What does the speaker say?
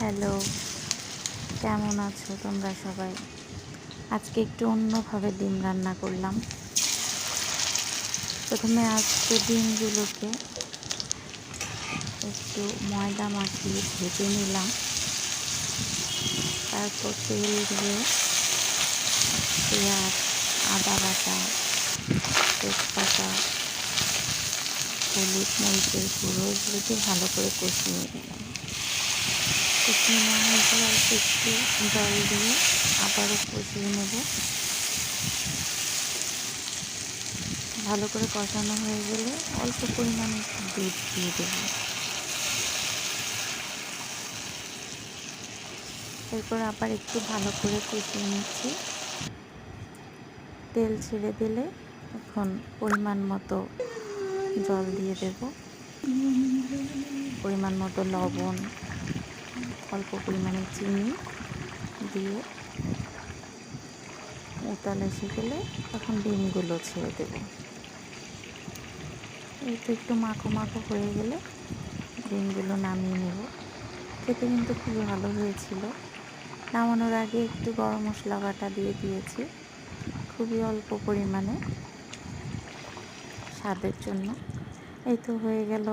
Hello, কেমন আছো তোমরা সবাই? আজকে একটু অন্যভাবে ডিম রান্না করলাম। প্রথমে আজকে ডিমগুলোকে একটু ময়দা মাখিয়ে ভেজে নিলাম। তারপর তেল দিয়ে পেঁয়াজ, আদা বাটা, তেজপাতা, হলুদ, মরিচের গুঁড়ো এগুলো দিয়ে ভালো করে কষিয়ে নিলাম। কষিয়ে নেওয়া হয়ে গেলে অল্প একটু জল দিয়ে আবারও কষিয়ে নেব। ভালো করে কষানো হয়ে গেলে অল্প পরিমাণে একটু দুধ দিয়ে দেব। এরপর আবার একটু ভালো করে কষিয়ে নিচ্ছি। তেল ছেড়ে দিলে এখন পরিমাণ মতো জল দিয়ে দেব, পরিমাণ মতো লবণ, অল্প পরিমাণে চিনি দিয়ে উতাল এসে গেলে তখন ডিমগুলো ছেড়ে দেব। এই তো একটু মাখো মাখো হয়ে গেলে ডিমগুলো নামিয়ে নেব। খেতে কিন্তু খুবই ভালো হয়েছিল। নামানোর আগে একটু গরম মশলা বাটা দিয়ে দিয়েছি, খুবই অল্প পরিমাণে স্বাদের জন্য। এই তো হয়ে গেল